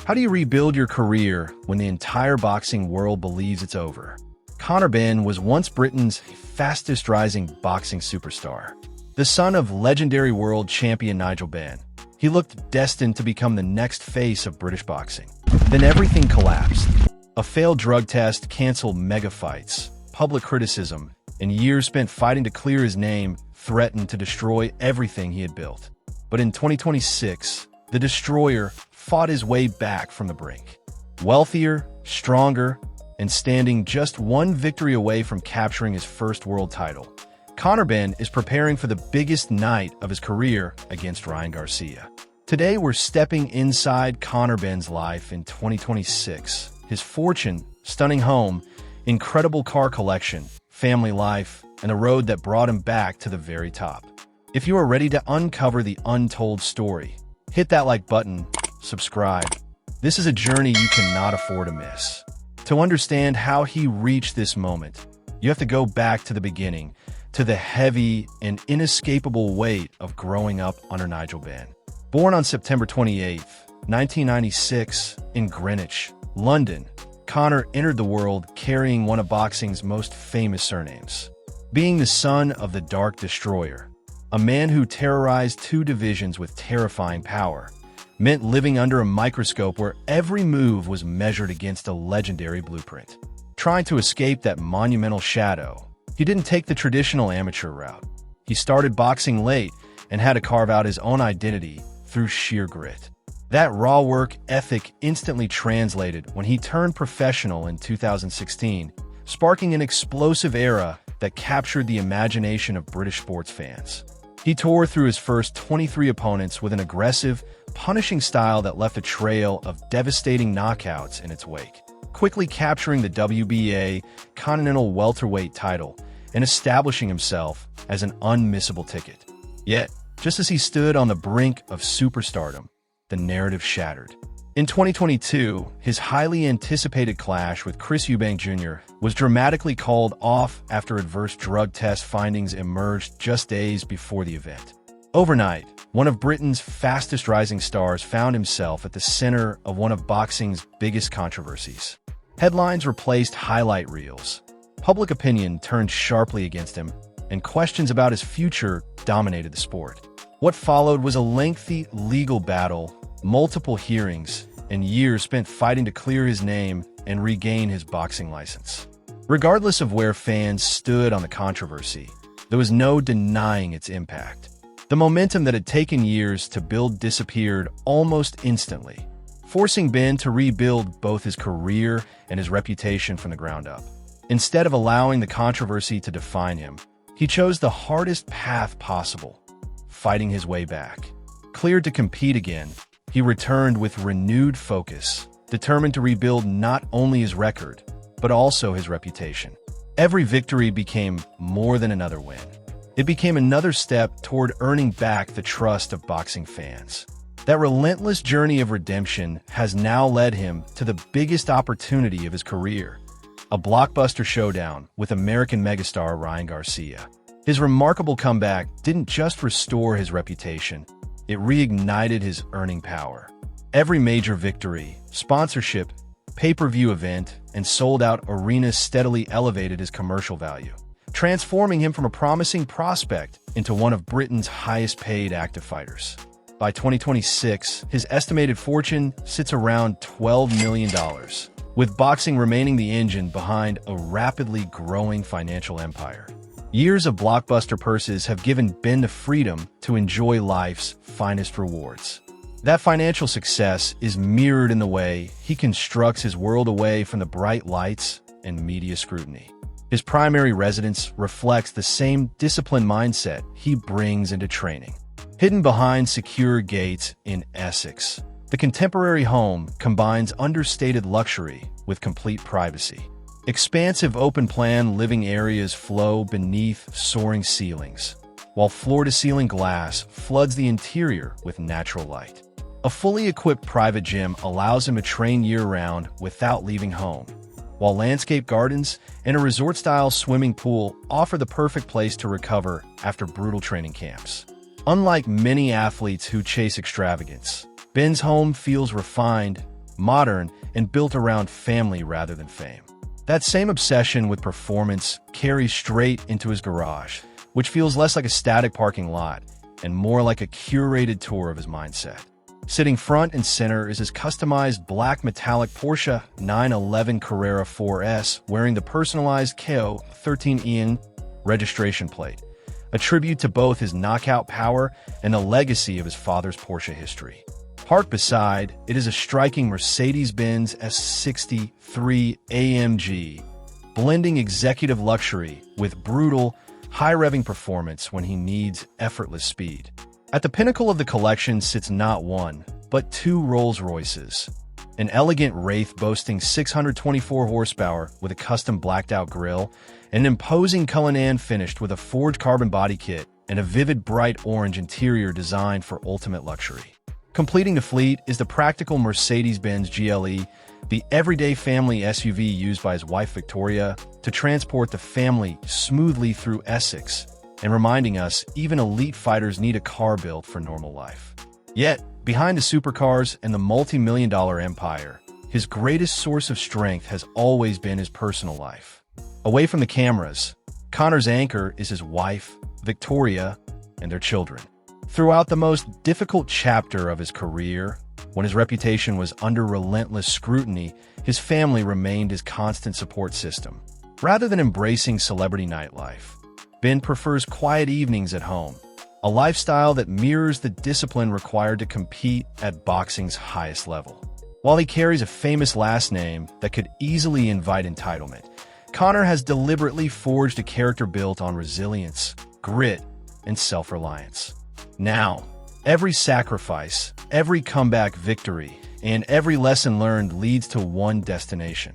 How do you rebuild your career when the entire boxing world believes it's over? Conor Benn was once Britain's fastest rising boxing superstar. The son of legendary world champion Nigel Benn, he looked destined to become the next face of British boxing. Then everything collapsed. A failed drug test canceled mega fights, public criticism, and years spent fighting to clear his name threatened to destroy everything he had built. But in 2026, the destroyer fought his way back from the brink. Wealthier, stronger, and standing just one victory away from capturing his first world title, Conor Benn is preparing for the biggest night of his career against Ryan Garcia. Today, we're stepping inside Conor Benn's life in 2026. His fortune, stunning home, incredible car collection, family life, and a road that brought him back to the very top. If you are ready to uncover the untold story, hit that like button, subscribe. This is a journey you cannot afford to miss. To understand how he reached this moment, you have to go back to the beginning, to the heavy and inescapable weight of growing up under Nigel Benn. Born on September 28, 1996, in Greenwich, London, Conor entered the world carrying one of boxing's most famous surnames. Being the son of the Dark Destroyer, a man who terrorized two divisions with terrifying power, meant living under a microscope where every move was measured against a legendary blueprint. Trying to escape that monumental shadow, he didn't take the traditional amateur route. He started boxing late and had to carve out his own identity through sheer grit. That raw work ethic instantly translated when he turned professional in 2016, sparking an explosive era that captured the imagination of British sports fans. He tore through his first 23 opponents with an aggressive, punishing style that left a trail of devastating knockouts in its wake, quickly capturing the WBA Continental Welterweight title and establishing himself as an unmissable ticket. Yet, just as he stood on the brink of superstardom, the narrative shattered. In 2022, his highly anticipated clash with Chris Eubank Jr. was dramatically called off after adverse drug test findings emerged just days before the event. Overnight, one of Britain's fastest rising stars found himself at the center of one of boxing's biggest controversies. Headlines replaced highlight reels. Public opinion turned sharply against him, and questions about his future dominated the sport. What followed was a lengthy legal battle, multiple hearings, and years spent fighting to clear his name and regain his boxing license. Regardless of where fans stood on the controversy, there was no denying its impact. The momentum that had taken years to build disappeared almost instantly, forcing Benn to rebuild both his career and his reputation from the ground up. Instead of allowing the controversy to define him, he chose the hardest path possible, fighting his way back. Cleared to compete again, he returned with renewed focus, determined to rebuild not only his record, but also his reputation. Every victory became more than another win. It became another step toward earning back the trust of boxing fans. That relentless journey of redemption has now led him to the biggest opportunity of his career, a blockbuster showdown with American megastar Ryan Garcia. His remarkable comeback didn't just restore his reputation, it reignited his earning power. Every major victory, sponsorship, pay-per-view event, and sold-out arenas steadily elevated his commercial value, transforming him from a promising prospect into one of Britain's highest-paid active fighters. By 2026, his estimated fortune sits around $12 million, with boxing remaining the engine behind a rapidly growing financial empire. Years of blockbuster purses have given Benn the freedom to enjoy life's finest rewards. That financial success is mirrored in the way he constructs his world away from the bright lights and media scrutiny. His primary residence reflects the same disciplined mindset he brings into training. Hidden behind secure gates in Essex, the contemporary home combines understated luxury with complete privacy. Expansive open-plan living areas flow beneath soaring ceilings, while floor-to-ceiling glass floods the interior with natural light. A fully equipped private gym allows him to train year-round without leaving home, while landscape gardens and a resort-style swimming pool offer the perfect place to recover after brutal training camps. Unlike many athletes who chase extravagance, Benn's home feels refined, modern, and built around family rather than fame. That same obsession with performance carries straight into his garage, which feels less like a static parking lot and more like a curated tour of his mindset. Sitting front and center is his customized black metallic Porsche 911 Carrera 4S wearing the personalized KO 13 Ian registration plate, a tribute to both his knockout power and the legacy of his father's Porsche history. Parked beside, it is a striking Mercedes-Benz S63 AMG, blending executive luxury with brutal, high-revving performance when he needs effortless speed. At the pinnacle of the collection sits not one, but two Rolls-Royces. An elegant Wraith boasting 624 horsepower with a custom blacked-out grille, and an imposing Cullinan finished with a forged carbon body kit and a vivid bright orange interior designed for ultimate luxury. Completing the fleet is the practical Mercedes-Benz GLE, the everyday family SUV used by his wife Victoria to transport the family smoothly through Essex, and reminding us even elite fighters need a car built for normal life. Yet, behind the supercars and the multi-million-dollar empire, his greatest source of strength has always been his personal life. Away from the cameras, Conor's anchor is his wife, Victoria, and their children. Throughout the most difficult chapter of his career, when his reputation was under relentless scrutiny, his family remained his constant support system. Rather than embracing celebrity nightlife, Ben prefers quiet evenings at home, a lifestyle that mirrors the discipline required to compete at boxing's highest level. While he carries a famous last name that could easily invite entitlement, Conor has deliberately forged a character built on resilience, grit, and self-reliance. Now, every sacrifice, every comeback victory, and every lesson learned leads to one destination: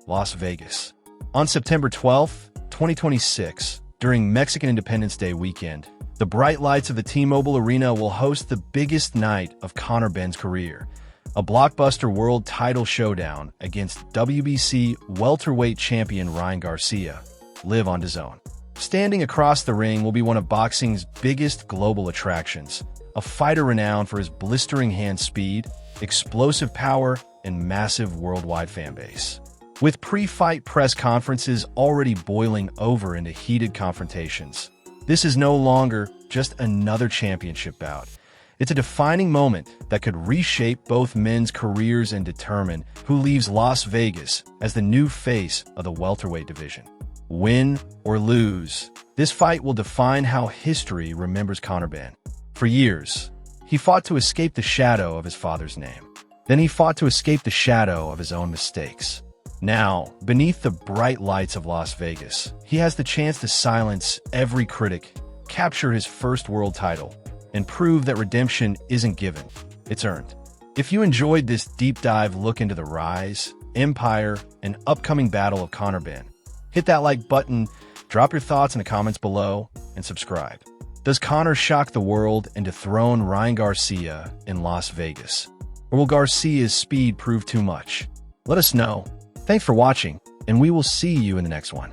Las Vegas. On September 12, 2026, during Mexican Independence Day weekend, the bright lights of the T-Mobile Arena will host the biggest night of Conor Benn's career, a blockbuster world title showdown against WBC Welterweight champion Ryan Garcia, live on DAZN. Standing across the ring will be one of boxing's biggest global attractions, a fighter renowned for his blistering hand speed, explosive power, and massive worldwide fanbase. With pre-fight press conferences already boiling over into heated confrontations, this is no longer just another championship bout. It's a defining moment that could reshape both men's careers and determine who leaves Las Vegas as the new face of the welterweight division. Win or lose, this fight will define how history remembers Conor Benn. For years, he fought to escape the shadow of his father's name. Then he fought to escape the shadow of his own mistakes. Now, beneath the bright lights of Las Vegas, he has the chance to silence every critic, capture his first world title, and prove that redemption isn't given, it's earned. If you enjoyed this deep dive look into the rise, empire, and upcoming battle of Conor Benn, hit that like button, drop your thoughts in the comments below, and subscribe. Does Conor shock the world and dethrone Ryan Garcia in Las Vegas? Or will Garcia's speed prove too much? Let us know. Thanks for watching, and we will see you in the next one.